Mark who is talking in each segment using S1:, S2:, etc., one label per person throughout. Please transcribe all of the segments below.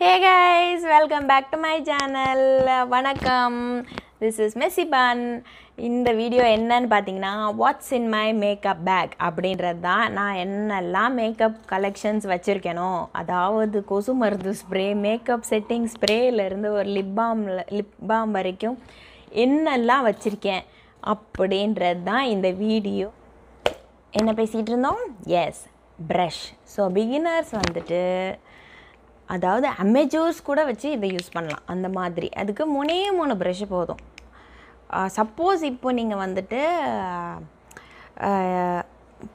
S1: Hey guys, welcome back to my channel. Vanakkam. This is Messy Bun. இந்த video என்னன்னு பார்த்தீங்கன்னா what's in my makeup bag அப்படின்றது தான். நான் என்னெல்லாம் மேக்கப் கலெக்ஷன்ஸ் வச்சுருக்கேனோ, அதாவது கொசு மருந்து ஸ்ப்ரே, மேக்கப் செட்டிங் ஸ்ப்ரேலேருந்து ஒரு லிப் பாம் வரைக்கும் என்னெல்லாம் வச்சுருக்கேன் அப்படின்றது தான் இந்த வீடியோ. என்ன பேசிகிட்டு இருந்தோம்? S, brush. ஸோ பிகினர்ஸ் வந்துட்டு அதாவது அமெஜூர்ஸ் கூட வச்சு இதை யூஸ் பண்ணலாம். அந்த மாதிரி அதுக்கு 3 ப்ரஷ்ஷு போதும். சப்போஸ் இப்போ நீங்கள் வந்துட்டு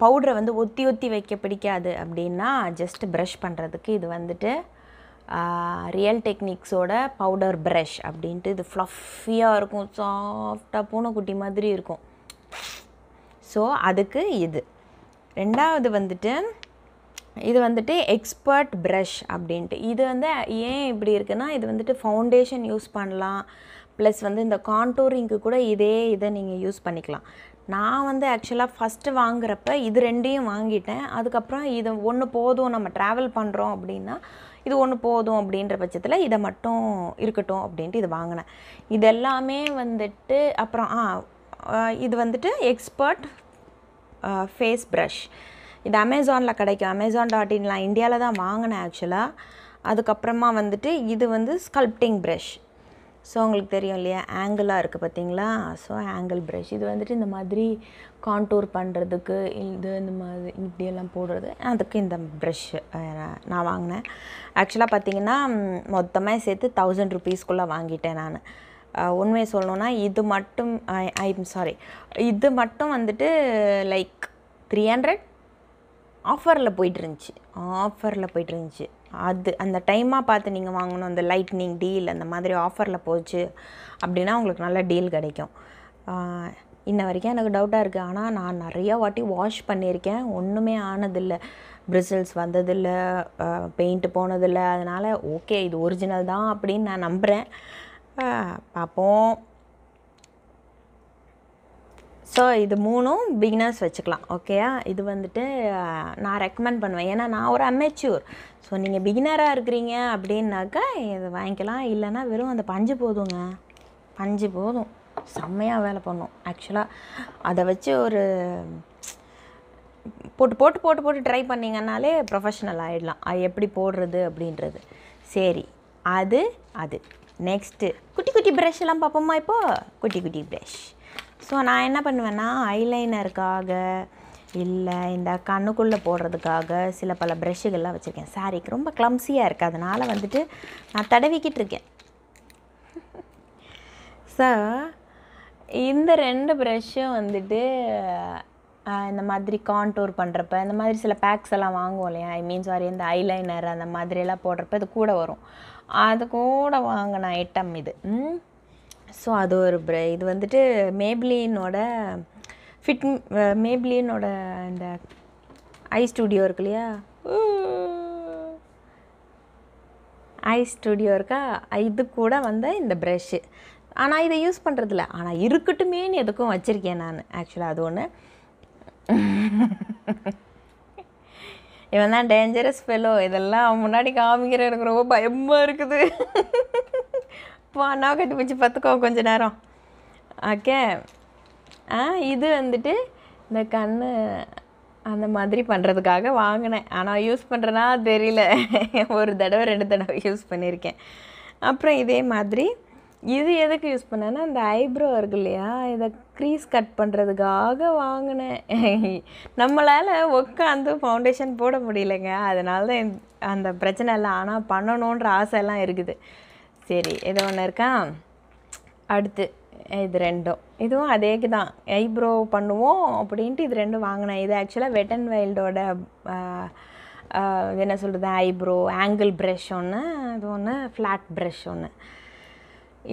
S1: பவுடரை வந்து ஒத்தி வைக்க பிடிக்காது அப்படின்னா ஜஸ்ட் ப்ரஷ் பண்ணுறதுக்கு இது வந்துட்டு ரியல் டெக்னிக்ஸோட பவுடர் ப்ரஷ் அப்படின்ட்டு. இது ஃப்ளஃபியாக இருக்கும், சாஃப்டாக பூனைக்குட்டி மாதிரி இருக்கும். ஸோ அதுக்கு இது. ரெண்டாவது வந்துட்டு இது வந்துட்டு எக்ஸ்பர்ட் ப்ரஷ் அப்படின்ட்டு. இது வந்து ஏன் இப்படி இருக்குன்னா, இது வந்துட்டு ஃபவுண்டேஷன் யூஸ் பண்ணலாம், ப்ளஸ் வந்து இந்த கான்டூரிங்க்கு கூட இதை நீங்கள் யூஸ் பண்ணிக்கலாம். நான் வந்து ஆக்சுவலாக ஃபஸ்ட்டு வாங்குறப்ப இது ரெண்டையும் வாங்கிட்டேன். அதுக்கப்புறம் இது ஒன்று போதும், நம்ம ட்ராவல் பண்ணுறோம் அப்படின்னா இது ஒன்று போதும் அப்படின்ற பட்சத்தில் இதை மட்டும் இருக்கட்டும் அப்படின்ட்டு இது வாங்கினேன். இது எல்லாமே வந்துட்டு அப்புறம் இது வந்துட்டு எக்ஸ்பர்ட் ஃபேஸ் ப்ரஷ். இது அமேசானில் கிடைக்கும். Amazon.in இந்தியாவில் தான் வாங்கினேன் ஆக்சுவலாக. அதுக்கப்புறமா வந்துட்டு இது வந்து ஸ்கல்ப்டிங் ப்ரஷ். ஸோ உங்களுக்கு தெரியும் இல்லையா, ஆங்கிளாக இருக்குது பார்த்தீங்களா? So angle brush. இது வந்துட்டு இந்த மாதிரி கான்டூர் பண்ணுறதுக்கு, இது இந்த மாதிரி இப்படியெல்லாம் போடுறது, அதுக்கு இந்த ப்ரஷ்ஷு நான் வாங்கினேன். ஆக்சுவலாக பார்த்தீங்கன்னா மொத்தமாக சேர்த்து 1000 rupeesக்குள்ளே வாங்கிட்டேன் நான். உண்மையை சொல்லணுன்னா இது மட்டும் வந்துட்டு லைக் 300 ஆஃபரில் போய்ட்டுருந்துச்சு. அது அந்த டைமாக பார்த்து நீங்கள் வாங்கணும். அந்த லைட்னிங் டீல் அந்த மாதிரி ஆஃபரில் போச்சு அப்படின்னா உங்களுக்கு நல்ல டீல் கிடைக்கும். இன்ன வரைக்கும் எனக்கு டவுட்டாக இருக்குது. ஆனால் நான் நிறையா வாட்டி வாஷ் பண்ணியிருக்கேன், ஒன்றுமே ஆனதில்லை, பிரிசில்ஸ் வந்ததில்லை, பெயிண்ட்டு போனதில்லை. அதனால் ஓகே, இது ஒரிஜினல் தான் அப்படின்னு நான் நம்புகிறேன். பார்ப்போம். ஸோ இது 3 பிகினர்ஸ் வச்சுக்கலாம், ஓகேயா? இது வந்துட்டு நான் ரெக்கமெண்ட் பண்ணுவேன். ஏன்னா நான் ஒரு அமெச்சூர். ஸோ நீங்கள் பிகினராக இருக்கிறீங்க அப்படின்னாக்கா இதை வாங்கிக்கலாம். இல்லைன்னா வெறும் அந்த பஞ்சு போதுங்க. பஞ்சு போதும், செம்மையாக வேலை பண்ணும் ஆக்சுவலாக. அதை வச்சு ஒரு போட்டு ட்ரை பண்ணிங்கன்னாலே ப்ரொஃபஷ்னல் ஆகிடலாம். அது எப்படி போடுறது அப்படின்றது. சரி, அது நெக்ஸ்ட்டு குட்டி ப்ரஷ் எல்லாம் பார்ப்போமா? இப்போது குட்டி ப்ரஷ். ஸோ நான் என்ன பண்ணுவேன்னா, ஐலைனருக்காக இல்லை இந்த கண்ணுக்குள்ளே போடுறதுக்காக சில பல ப்ரஷ்ஷுகள்லாம் வச்சுருக்கேன். சாரிக்கு ரொம்ப க்ளம்ஸியாக இருக்குது, அதனால் வந்துட்டு நான் தடவிக்கிட்டு இருக்கேன். ஸோ இந்த 2 ப்ரஷ்ஷும் வந்துட்டு இந்த மாதிரி கான்டூர் பண்ணுறப்ப, இந்த மாதிரி சில பேக்ஸ் எல்லாம் வாங்குவோம் இல்லையா, இந்த ஐலைனர் அந்த மாதிரியெல்லாம் போடுறப்ப இது கூட வரும். அது கூட வாங்கின ஐட்டம் இது. ஸோ அது ஒரு இது வந்துட்டு மேப்ளினோட இந்த ஐஸ்டுடியோ இருக்கு இல்லையா, ஐஸ்டுடியோ இருக்கா, இது கூட வந்து இந்த ப்ரஷ்ஷு. ஆனால் இதை யூஸ் பண்ணுறதில்ல, ஆனால் இருக்கட்டுமேன்னு எதுக்கும் வச்சுருக்கேன் நான் ஆக்சுவலாக. அது ஒன்று. இவன் தான் டேஞ்சரஸ் ஃபெலோ. இதெல்லாம் முன்னாடி காமிக்கிற எனக்கு ரொம்ப பயமாக இருக்குது. நான் கட்டி வச்சு பார்த்துக்கோ கொஞ்ச நேரம். ஓகே, இது வந்துட்டு இந்த கண் அந்த மாதிரி பண்ணுறதுக்காக வாங்கினேன். ஆனால் யூஸ் பண்ணுறேன்னா தெரியல, 1 தடவை 2 தடவை யூஸ் பண்ணியிருக்கேன். அப்புறம் இதே மாதிரி இது எதுக்கு யூஸ் பண்ணேன்னா, இந்த ஐப்ரோ இருக்கு இல்லையா, இதை க்ரீஸ் கட் பண்ணுறதுக்காக வாங்கினேன். நம்மளால் உட்காந்து ஃபவுண்டேஷன் போட முடியலைங்க, அதனால தான் அந்த பிரச்சனை இல்லை. ஆனால் பண்ணணுன்ற ஆசையெல்லாம் இருக்குது. சரி, இது ஒன்று இருக்கா. அடுத்து இது 2ம், இதுவும் அதேக்கு தான், ஐப்ரோ பண்ணுவோம் அப்படின்ட்டு இது 2 வாங்கினேன். இது ஆக்சுவலாக வெட் அண்ட் வைல்டோட என்ன சொல்கிறது, ஐப்ரோ ஆங்கிள் ப்ரஷ் ஒன்று, இது ஒன்று ஃப்ளாட் ப்ரஷ் ஒன்று.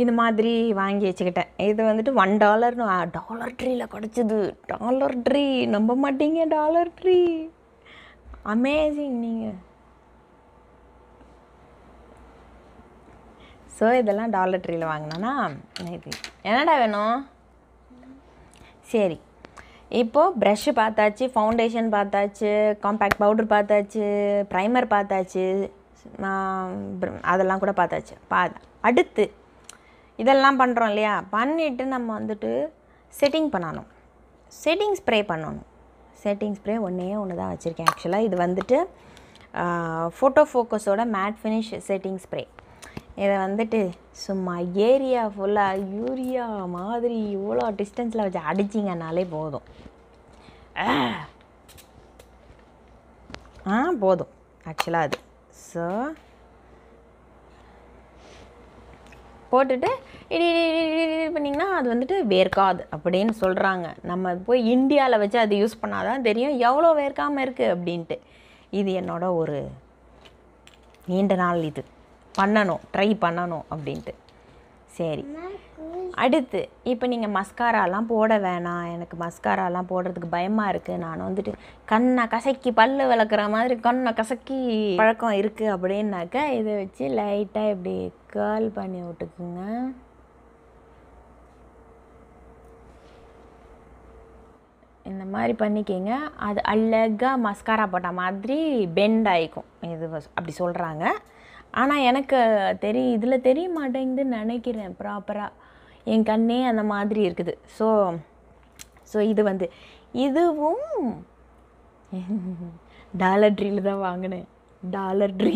S1: இது மாதிரி வாங்கி வச்சுக்கிட்டேன். இது வந்துட்டு $1 டாலர் ட்ரீயில் கிடச்சிது. டாலர் ட்ரீ, நம்ப மாட்டீங்க, டாலர் ட்ரீ அமேசிங் நீங்கள். ஸோ இதெல்லாம் டாலர் ட்ரீயில் வாங்கினேன்னா இது என்னடா வேணும். சரி, இப்போது ப்ரஷ்ஷு பார்த்தாச்சு, ஃபவுண்டேஷன் பார்த்தாச்சு, காம்பேக்ட் பவுடர் பார்த்தாச்சு, ப்ரைமர் பார்த்தாச்சு. அதெல்லாம் கூட பார்த்தாச்சு. அடுத்து இதெல்லாம் பண்ணுறோம் இல்லையா, பண்ணிவிட்டு நம்ம வந்துட்டு செட்டிங் பண்ணணும், செட்டிங் ஸ்ப்ரே பண்ணணும். செட்டிங் ஸ்ப்ரே ஒன்று தான் வச்சுருக்கேன் ஆக்சுவலாக. இது வந்துட்டு ஃபோட்டோ ஃபோக்கஸோட மேட் ஃபினிஷ் செட்டிங் ஸ்ப்ரே. இதை வந்துட்டு சும்மா ஏரியா ஃபுல்லாக யூரியா மாதிரி இவ்வளோ டிஸ்டன்ஸில் வச்சு அடிச்சிங்கனாலே போதும். போதும் ஆக்சுவலாக அது. ஸோ போட்டுட்டு இடி பண்ணிங்கன்னா அது வந்துட்டு வேர்க்காது அப்படின்னு சொல்கிறாங்க. நம்ம போய் இந்தியாவில் வச்சு அது யூஸ் பண்ணாதான் தெரியும் எவ்வளோ வேர்க்காமல் இருக்குது அப்படின்ட்டு. இது என்னோட ஒரு நீண்ட நாள் இது பண்ணணும், ட்ரை பண்ணணும் அப்படின்ட்டு. சரி, அடுத்து இப்போ நீங்கள் மஸ்காராலாம் போட வேணாம், எனக்கு மஸ்காராலாம் போடுறதுக்கு பயமாக இருக்குது, நான் வந்துட்டு கண்ணை கசக்கி பல்லு விளக்குற மாதிரி கண்ணை கசக்கி பழக்கம் இருக்குது அப்படின்னாக்கா இதை வச்சு லைட்டாக இப்படி கேர்ள் பண்ணி விட்டுக்குங்க. இந்த மாதிரி பண்ணிக்கிங்க. அது அழகாக மஸ்காரா போட்ட மாதிரி பெண்ட் ஆகிக்கும். இது அப்படி சொல்கிறாங்க. ஆனால் எனக்கு இதில் தெரிய மாட்டேங்குதுன்னு நினைக்கிறேன் ப்ராப்பராக. என் கண்ணே அந்த மாதிரி இருக்குது. ஸோ இது வந்து இதுவும் டாலர் ட்ரீயில் தான் வாங்கினேன். டாலர் ட்ரீ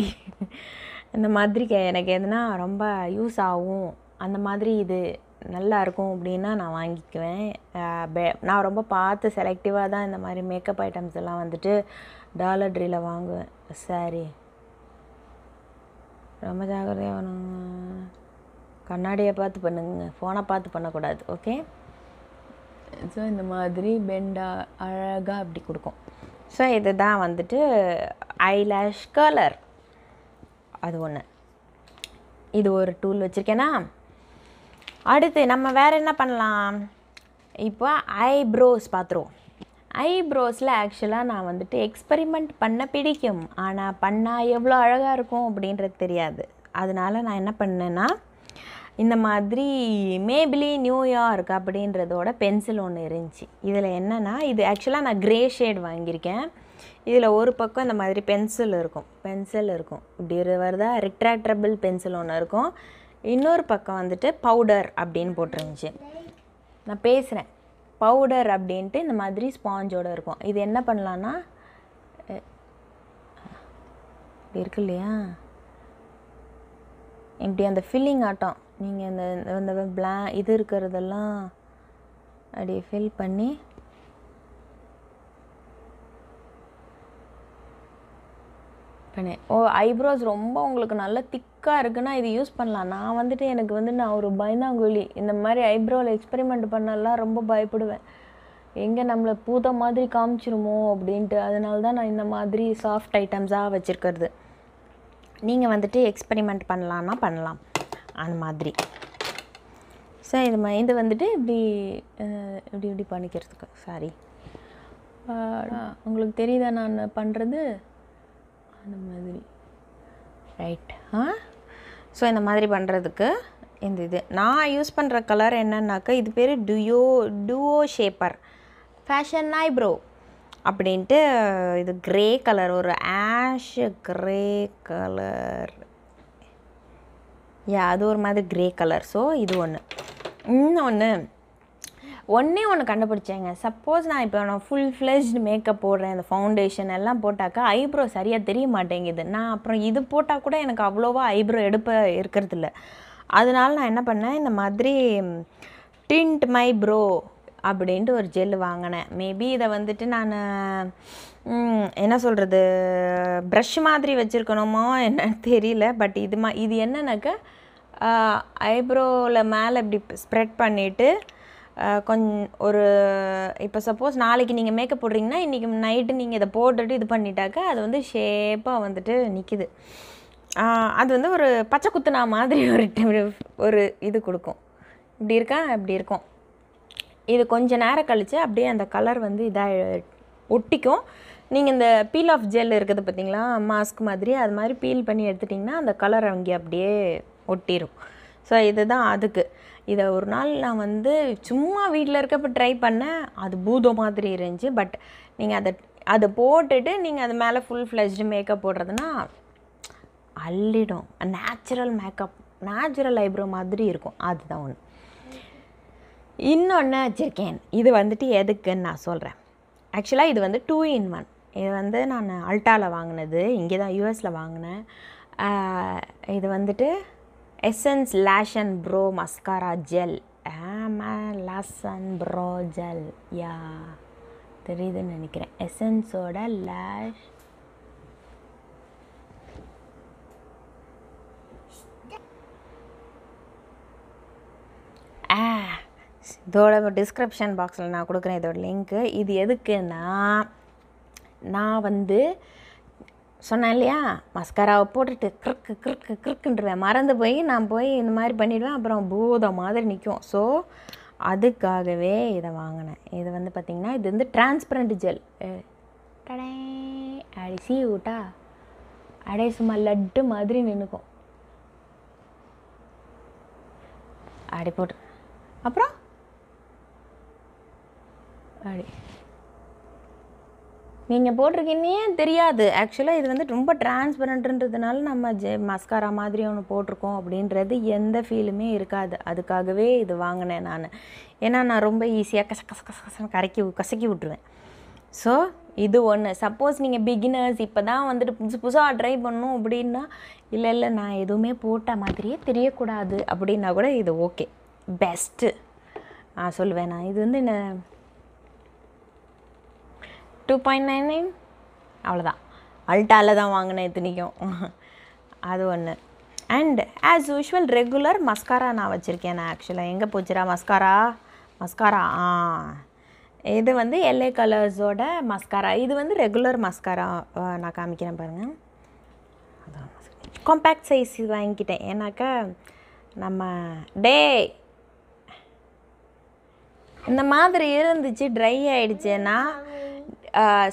S1: இந்த மாதிரி எனக்கு எதுனா ரொம்ப யூஸ் ஆகும், அந்த மாதிரி இது நல்லாயிருக்கும் அப்படின்னா நான் வாங்கிக்குவேன். நான் ரொம்ப பார்த்து செலக்டிவாக தான் இந்த மாதிரி மேக்கப் ஐட்டம்ஸ் எல்லாம் வந்துட்டு டாலர் ட்ரீயில் வாங்குவேன். சரி, ரொம்ப ஜாக்கிரதையாக வேணுங்க. கண்ணாடியை பார்த்து பண்ணுங்க, ஃபோனை பார்த்து பண்ணக்கூடாது. ஓகே. ஸோ இந்த மாதிரி பெண்டாக அழகாக அப்படி கொடுக்கும். ஸோ இது தான் வந்துட்டு ஐலாஷ் கலர். அது ஒன்று. இது ஒரு டூல் வச்சுருக்கேனா. அடுத்து நம்ம வேறு என்ன பண்ணலாம், இப்போ ஐப்ரோஸ் பார்த்துருவோம். ஐப்ரோஸில் ஆக்சுவலாக நான் வந்துட்டு எக்ஸ்பெரிமெண்ட் பண்ண பிடிக்கும், ஆனால் பண்ணால் எவ்வளோ அழகாக இருக்கும் அப்படின்றது தெரியாது. அதனால் நான் என்ன பண்ணேன்னா, இந்த மாதிரி மேபிலின் நியூயார்க் அப்படின்றதோட பென்சில் ஒன்று இருந்துச்சு. இதில் என்னென்னா, இது ஆக்சுவலாக நான் க்ரே ஷேட் வாங்கியிருக்கேன். இதில் ஒரு பக்கம் இந்த மாதிரி பென்சில் இருக்கும் இப்படி வருதா, ரிட்ராக்டபிள் பென்சில் ஒன்று இருக்கும். இன்னொரு பக்கம் வந்துட்டு பவுடர் அப்படின்னு போட்டிருந்துச்சு. நான் பேசுகிறேன், பவுடர் அப்படின்ட்டு இந்த மாதிரி ஸ்பாஞ்சோடு இருக்கும். இது என்ன பண்ணலான்னா, இப்படி இருக்கு இல்லையா, இப்படி அந்த ஃபில்லிங் ஆட்டம் நீங்கள் இந்த இது இருக்கிறதெல்லாம் அப்படி ஃபில் பண்ணி ஐப்ரோஸ் ரொம்ப உங்களுக்கு நல்லா திக்காக இருக்குன்னா இது யூஸ் பண்ணலாம். நான் வந்துட்டு எனக்கு வந்து நான் ஒரு பயந்தாங்கோலி, இந்த மாதிரி ஐப்ரோவில் எக்ஸ்பெரிமெண்ட் பண்ணலாம் ரொம்ப பயப்படுவேன், எங்கே நம்மளை பூத்த மாதிரி காமிச்சிருமோ அப்படின்ட்டு. அதனால தான் நான் இந்த மாதிரி சாஃப்ட் ஐட்டம்ஸாக வச்சுருக்கிறது. நீங்கள் வந்துட்டு எக்ஸ்பெரிமெண்ட் பண்ணலான்னா பண்ணலாம் அந்த மாதிரி. ஸோ இது வந்துட்டு இப்படி பண்ணிக்கிறதுக்கு. சாரி, உங்களுக்கு தெரியுதா நான் பண்ணுறது அந்த மாதிரி, ரைட்? ஸோ இந்த மாதிரி பண்ணுறதுக்கு இது நான் யூஸ் பண்ணுற கலர் என்னன்னாக்கா, இது பேர் டுவோ ஷேப்பர் ஃபேஷன் ஐப்ரோ அப்படின்ட்டு. இது க்ரே கலர், ஒரு ஆஷ் க்ரே கலர், அது ஒரு மாதிரி க்ரே கலர். ஸோ இது ஒன்றே ஒன்று கண்டுபிடிச்சேங்க. சப்போஸ் நான் இப்போ ஃபுல் ஃப்ளெஜ்டு மேக்கப் போடுறேன், அந்த ஃபவுண்டேஷன் எல்லாம் போட்டாக்கா ஐப்ரோ சரியாக தெரிய மாட்டேங்குது. நான் அப்புறம் இது போட்டால் கூட எனக்கு அவ்வளோவா ஐப்ரோ இருக்கிறதில்ல. அதனால நான் என்ன பண்ணேன், இந்த மாதிரி டிண்ட் மை ப்ரோ அப்படின்ட்டு ஒரு ஜெல் வாங்கினேன். மேபி இதை வந்துட்டு நான் என்ன சொல்கிறது, ப்ரஷ் மாதிரி வச்சுருக்கணுமோ என்னன்னு தெரியல. பட் இது என்னன்னாக்கா, ஐப்ரோவில் மேலே இப்படி ஸ்ப்ரெட் பண்ணிவிட்டு ஒரு இப்போ சப்போஸ் நாளைக்கு நீங்கள் மேக்கப் போடுறீங்கன்னா இன்றைக்கி நைட்டு நீங்கள் இதை போட்டுட்டு இது பண்ணிட்டாக்கா அது வந்து ஷேப்பாக வந்துட்டு நிற்கிது. அது வந்து ஒரு பச்சை குத்துனா மாதிரி ஒரு இது கொடுக்கும். இப்படி இருக்கும். இது கொஞ்சம் நேரம் கழித்து அப்படியே அந்த கலர் வந்து இதாக ஒட்டிக்கும். நீங்கள் இந்த பீல் ஆஃப் ஜெல் இருக்குது பார்த்தீங்களா, மாஸ்க் மாதிரி, அது மாதிரி பீல் பண்ணி எடுத்துட்டிங்கன்னா அந்த கலர் அங்கே அப்படியே ஒட்டிடும். ஸோ இதுதான் அதுக்கு. இதை ஒரு நாள் நான் வந்து சும்மா வீட்டில் இருக்கப்போ ட்ரை பண்ணேன், அது பூதம் மாதிரி இருந்துச்சு. பட் நீங்கள் அதை போட்டுட்டு நீங்கள் அது மேலே ஃபுல் ஃப்ளெஜ்டு மேக்கப் போடுறதுன்னா அள்ளிடும். நேச்சுரல் மேக்கப், நேச்சுரல் ஐப்ரோ மாதிரி இருக்கும். அதுதான் ஒன்று. இன்னொன்று வச்சுருக்கேன். இது வந்துட்டு எதுக்குன்னு நான் சொல்கிறேன். ஆக்சுவலாக இது வந்து 2 in 1. இது வந்து நான் அல்டாவில் வாங்கினது, இங்கே தான் யூஎஸில் வாங்கினேன். இது வந்துட்டு essence lash and brow mascara gel. Lash and brow gel, yeah தெரியுதுன்னு நினைக்கிறேன். எசன்ஸோட லேஷ் இதோட டிஸ்கிரிப்ஷன் பாக்ஸில் நான் கொடுக்குறேன் இதோட லிங்க்கு. இது எதுக்குன்னா, நான் வந்து சொன்னேன் இல்லையா, மஸ்காராவை போட்டுட்டு கிறுக்குன்றவேன், மறந்து போய் நான் போய் இந்த மாதிரி பண்ணிவிடுவேன், அப்புறம் பூதம் மாதிரி நிற்கும். ஸோ அதுக்காகவே இதை வாங்கினேன். இது வந்து பார்த்திங்கன்னா இது வந்து டிரான்ஸ்பரண்ட் ஜெல். டடே அடிசி விட்டா அடே சும்மா லட்டு மாதிரி நின்றுக்கும். அப்படி போட்டு அப்புறம் அப்படி நீங்கள் போட்டிருக்கீன்னே தெரியாது. ஆக்சுவலாக இது வந்து ரொம்ப டிரான்ஸ்பரண்ட்ன்றதுனால நம்ம மஸ்காரா மாதிரி ஒன்று போட்டிருக்கோம் அப்படின்றது எந்த ஃபீலுமே இருக்காது. அதுக்காகவே இது வாங்கினேன் நான். ஏன்னா நான் ரொம்ப ஈஸியாக கசன்னு கசக்கி விட்ருவேன். ஸோ இது ஒன்று. சப்போஸ் நீங்கள் பிகினர்ஸ் இப்போ தான் வந்துட்டு புதுசாக ட்ரை பண்ணணும் அப்படின்னா, இல்லை நான் எதுவுமே போட்ட மாதிரியே தெரியக்கூடாது அப்படின்னா கூட இது ஓகே, பெஸ்ட்டு சொல்லுவேன் நான். இது வந்து என்ன 2.99 அவ்வளோதான். அல்டாவில் தான் வாங்கினேன் இத்தனைக்கும். அது ஒன்று. And as usual regular mascara நான் வச்சுருக்கேன். நான் ஆக்சுவலாக எங்கே போச்சுரா மஸ்காரா இது வந்து LA கலர்ஸோட மஸ்காரா. இது வந்து ரெகுலர் மஸ்காரா. நான் காமிக்கிறேன் பாருங்கள். அதான் காம்பேக்ட் சைஸ் வாங்கிக்கிட்டேன். ஏன்னாக்கா நம்ம இந்த மாதிரி இருந்துச்சு, ட்ரை ஆகிடுச்சுன்னா,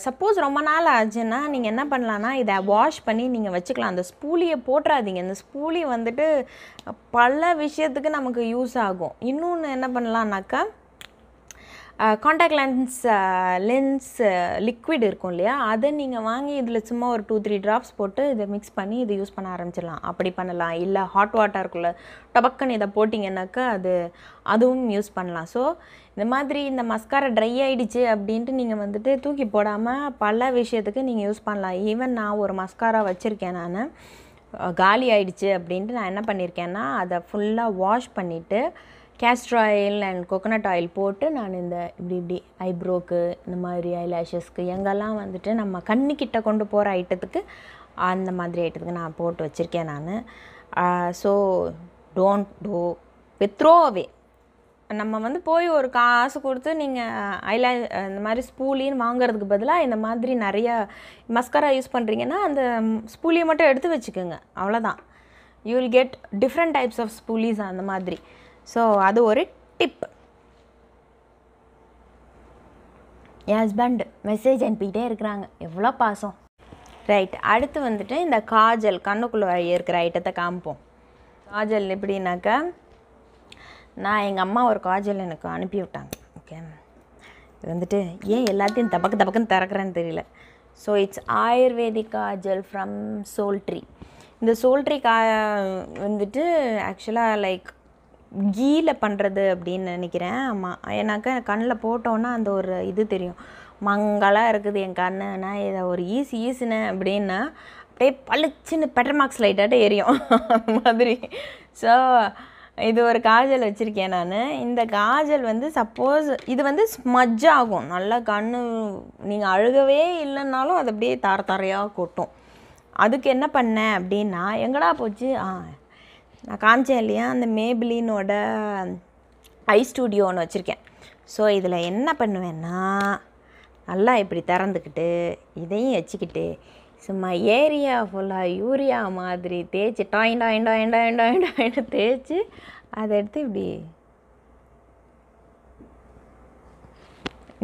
S1: சப்போஸ் ரொம்ப நாள் ஆச்சுன்னா நீங்கள் என்ன பண்ணலான்னா, இதை வாஷ் பண்ணி நீங்கள் வச்சுக்கலாம். அந்த ஸ்பூலியை போட்டுறாதீங்க. இந்த ஸ்பூலி வந்துட்டு பல விஷயத்துக்கு நமக்கு யூஸ் ஆகும். இன்னொன்று என்ன பண்ணலான்னாக்கா, காண்டாக்ட் லென்ஸ் லிக்விட் இருக்கும் இல்லையா, அதை நீங்கள் வாங்கி இதில் சும்மா ஒரு 2-3 ட்ராப்ஸ் போட்டு இதை மிக்ஸ் பண்ணி இதை யூஸ் பண்ண ஆரம்பிச்சிடலாம். அப்படி பண்ணலாம். இல்லை ஹாட் வாட்டருக்குள்ளே டபக்குன்னு இதை போட்டிங்கன்னாக்கா அதுவும் யூஸ் பண்ணலாம். ஸோ இந்த மாதிரி இந்த மஸ்காரா ட்ரை ஆகிடுச்சு அப்படின்ட்டு நீங்கள் வந்துட்டு தூக்கி போடாமல் பல விஷயத்துக்கு நீங்கள் யூஸ் பண்ணலாம். ஈவன் நான் ஒரு மஸ்காரா வச்சுருக்கேன், நான் காலி ஆகிடுச்சு அப்படின்ட்டு நான் என்ன பண்ணியிருக்கேன்னா, அதை ஃபுல்லாக வாஷ் பண்ணிவிட்டு castor oil and coconut oil போட்டு நான் இந்த இப்படி ஐப்ரோக்கு, இந்த மாதிரி ஐலாஷஸ்க்கு, எங்கெல்லாம் வந்துட்டு நம்ம கண்ணுக்கிட்ட கொண்டு போகிற ஐட்டத்துக்கு அந்த மாதிரி ஐட்டத்துக்கு நான் போட்டு வச்சுருக்கேன் நான். So don't do with throw அவே. நம்ம வந்து போய் ஒரு காசு கொடுத்து நீங்கள் இந்த மாதிரி ஸ்பூலின்னு வாங்குறதுக்கு பதிலாக இந்த மாதிரி நிறையா மஸ்காரா யூஸ் பண்ணுறீங்கன்னா அந்த ஸ்பூலியை மட்டும் எடுத்து வச்சுக்கோங்க, அவ்வளோதான். You will get different types of spoolies அந்த மாதிரி. ஸோ அது ஒரு டிப். என் ஹஸ்பண்ட் மெசேஜ் அனுப்பிக்கிட்டே இருக்கிறாங்க, எவ்வளோ பாசம். ரைட், அடுத்து வந்துட்டு இந்த காஜல், கண்ணுக்குள்ளே இருக்கிற ஐட்டத்தை காமிப்போம். காஜல் எப்படின்னாக்கா, நான் எங்கள் அம்மா ஒரு காஜல் எனக்கு அனுப்பி விட்டாங்க. ஓகே, இது வந்துட்டு ஏன் எல்லாத்தையும் தபக்குன்னு திறக்கிறேன்னு தெரியல. So it's Ayurvedic kajal from Soultree. இந்த சோல்ட்ரீ வந்துட்டு ஆக்சுவலாக லைக் கீயில் பண்ணுறது அப்படின்னு நினைக்கிறேன். ஆமாம், ஏன்னாக்கா கண்ணில் போட்டோன்னா அந்த ஒரு இது தெரியும், மங்களாக இருக்குது என் கண்ணுனா, இதை ஒரு ஈஸினேன் அப்படின்னா அப்படியே பளிச்சுன்னு பெட்டர் மார்க்ஸ் லைட்டாக எரியும் மாதிரி. ஸோ இது ஒரு காஜல் வச்சுருக்கேன் நான். இந்த காஜல் வந்து சப்போஸ் இது வந்து ஸ்மஜ் ஆகும் நல்லா, கண்ணு நீங்கள் அழுகவே இல்லைன்னாலும் அது அப்படியே தரையாக கொட்டும். அதுக்கு என்ன பண்ணேன் அப்படின்னா, எங்கடா போச்சு, நான் காமிச்சேன் இல்லையா, அந்த மேபிளினோட ஐஸ்டுடியோ ஒன்று வச்சுருக்கேன். ஸோ இதில் என்ன பண்ணுவேன்னா, நல்லா இப்படி திறந்துக்கிட்டு இதையும் வச்சுக்கிட்டு சும்மா ஏரியா ஃபுல்லாக யூரியா மாதிரி தேய்ச்சி டாயின் தேய்ச்சி அதை எடுத்து இப்படி,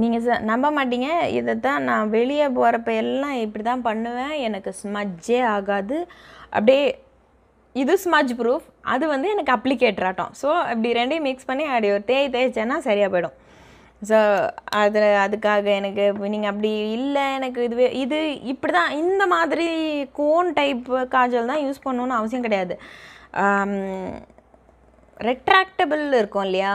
S1: நீங்கள் நம்ப மாட்டீங்க, இதை தான் நான் வெளியே போகிறப்ப எல்லாம் இப்படி தான் பண்ணுவேன். எனக்கு ஸ்மஜ்ஜே ஆகாது. அப்படியே இது ஸ்மஜ் ப்ரூஃப், அது வந்து எனக்கு அப்ளிகேட்டர் ஆட்டம். ஸோ இப்படி ரெண்டையும் மிக்ஸ் பண்ணி அப்படி ஒரு தேய்ச்சேன்னா சரியாக போயிடும். ஸோ அதுக்காக எனக்கு நீங்கள் அப்படி இல்லை எனக்கு இது இப்படி தான் இந்த மாதிரி கோன் டைப் காஜல் தான் யூஸ் பண்ணணுன்னு அவசியம் கிடையாது. ரெட்ராக்டபிள் இருக்கும் இல்லையா,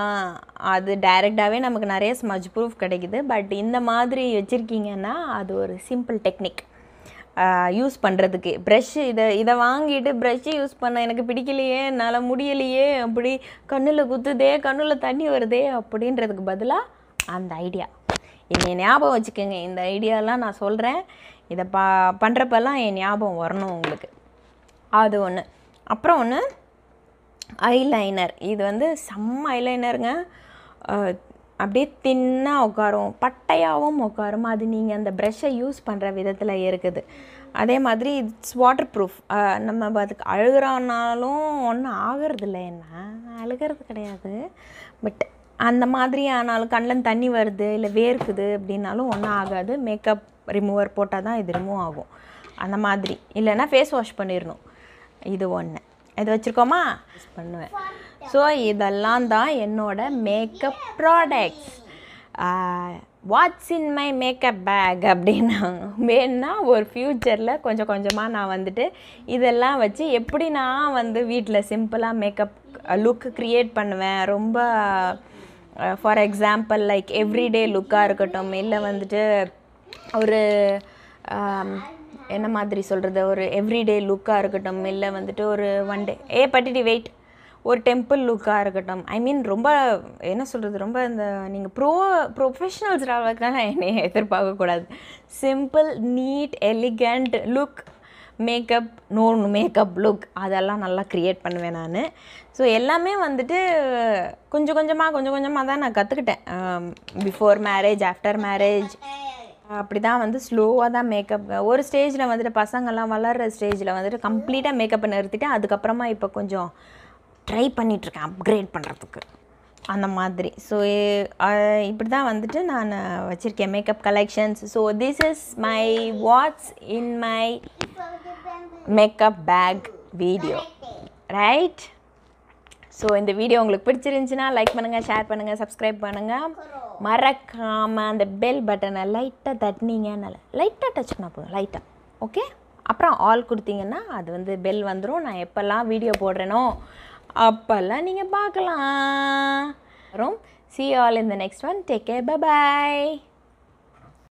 S1: அது டைரெக்டாகவே நமக்கு நிறைய ஸ்மஜ் ப்ரூஃப் கிடைக்குது. பட் இந்த மாதிரி வச்சுருக்கீங்கன்னா அது ஒரு சிம்பிள் டெக்னிக் யூஸ் பண்ணுறதுக்கு. ப்ரெஷ்ஷு இதை வாங்கிட்டு ப்ரெஷ்ஷு யூஸ் பண்ண எனக்கு பிடிக்கலையே, என்னால் முடியலையே, அப்படி கண்ணில் குத்துதே, கண்ணில் தண்ணி வருதே அப்படின்றதுக்கு பதிலாக அந்த ஐடியா என்னை ஞாபகம் வச்சுக்கோங்க. இந்த ஐடியாலாம் நான் சொல்கிறேன், இதை பண்ணுறப்பெல்லாம் என் ஞாபகம் வரணும் உங்களுக்கு. அது ஒன்று. அப்புறம் ஒன்று ஐலைனர். இது வந்து செம்ம ஐலைனருங்க. அப்படியே தின்னாக உட்காரும், பட்டையாகவும் உட்காரும். அது நீங்கள் அந்த ப்ரெஷ்ஷை யூஸ் பண்ணுற விதத்தில் இருக்குது. அதே மாதிரி இட்ஸ் வாட்டர் ப்ரூஃப். நம்ம அதுக்கு அழுகிறானாலும் ஒன்றும் ஆகிறதில்ல, என்ன அழுகிறது கிடையாது. பட் அந்த மாதிரி ஆனாலும் கண்ணில் தண்ணி வருது இல்லை வேர்க்குது அப்படின்னாலும் ஒன்றும் ஆகாது. மேக்கப் ரிமூவர் போட்டால் தான் இது ரிமூவ் ஆகும். அந்த மாதிரி இல்லைன்னா ஃபேஸ் வாஷ் பண்ணிடணும். இது ஒன்று. இது வச்சுருக்கோமா, யூஸ் பண்ணுவேன். ஸோ இதெல்லாம் தான் என்னோட makeup products. What's in my makeup bag அப்படின்னா வேணுன்னா ஒரு ஃப்யூச்சரில் கொஞ்சம் கொஞ்சமாக நான் வந்துட்டு இதெல்லாம் வச்சு எப்படி நான் வந்து வீட்டில் சிம்பிளாக மேக்கப் லுக் க்ரியேட் பண்ணுவேன். ரொம்ப ஃபார் எக்ஸாம்பிள் லைக் எவ்ரிடே லுக்காக இருக்கட்டும், இல்லை வந்துட்டு ஒரு என்ன மாதிரி சொல்கிறது, ஒரு எவ்ரிடே லுக்காக இருக்கட்டும், இல்லை வந்துட்டு ஒரு ஒன் டே பட்டிட்டி வெயிட் ஒரு டெம்பிள் லுக்காக இருக்கட்டும். ஐ மீன் ரொம்ப என்ன சொல்கிறது, ரொம்ப இந்த நீங்கள் ப்ரொஃபஷ்னல்ஸ் அளவுக்குலாம் என்னை எதிர்பார்க்கக்கூடாது. Simple neat elegant look, makeup makeup look அதெல்லாம் நல்லா க்ரியேட் பண்ணுவேன் நான். ஸோ எல்லாமே வந்துட்டு கொஞ்சம் கொஞ்சமாக தான் நான் கற்றுக்கிட்டேன். பிஃபோர் மேரேஜ், ஆஃப்டர் மேரேஜ் அப்படி தான் வந்து ஸ்லோவாக தான் மேக்கப். ஒரு ஸ்டேஜில் வந்துட்டு பசங்கள்லாம் வளர்கிற ஸ்டேஜில் வந்துட்டு கம்ப்ளீட்டாக மேக்கப்பை நிறுத்திட்டு அதுக்கப்புறமா இப்போ கொஞ்சம் ட்ரை பண்ணிகிட்ருக்கேன் அப்கிரேட் பண்ணுறதுக்கு அந்த மாதிரி. ஸோ இப்படி தான் வந்துட்டு நான் வச்சுருக்கேன் makeup collections. So this is my what's in my makeup bag video, right? So இந்த வீடியோ உங்களுக்கு பிடிச்சிருந்துச்சுன்னா லைக் பண்ணுங்கள், ஷேர் பண்ணுங்கள், சப்ஸ்கிரைப் பண்ணுங்கள். மறக்காமல் அந்த பெல் பட்டனை லைட்டாக தட்டினீங்க, லைட்டாக டச் பண்ண போதும், லைட்டாக. ஓகே, அப்புறம் ஆல் கொடுத்தீங்கன்னா அது வந்து பெல் வந்துடும். நான் எப்போல்லாம் வீடியோ போடுறேனோ அப்போல்லாம் நீங்கள் பார்க்கலாம். See you all in the next one. Take care. Bye bye.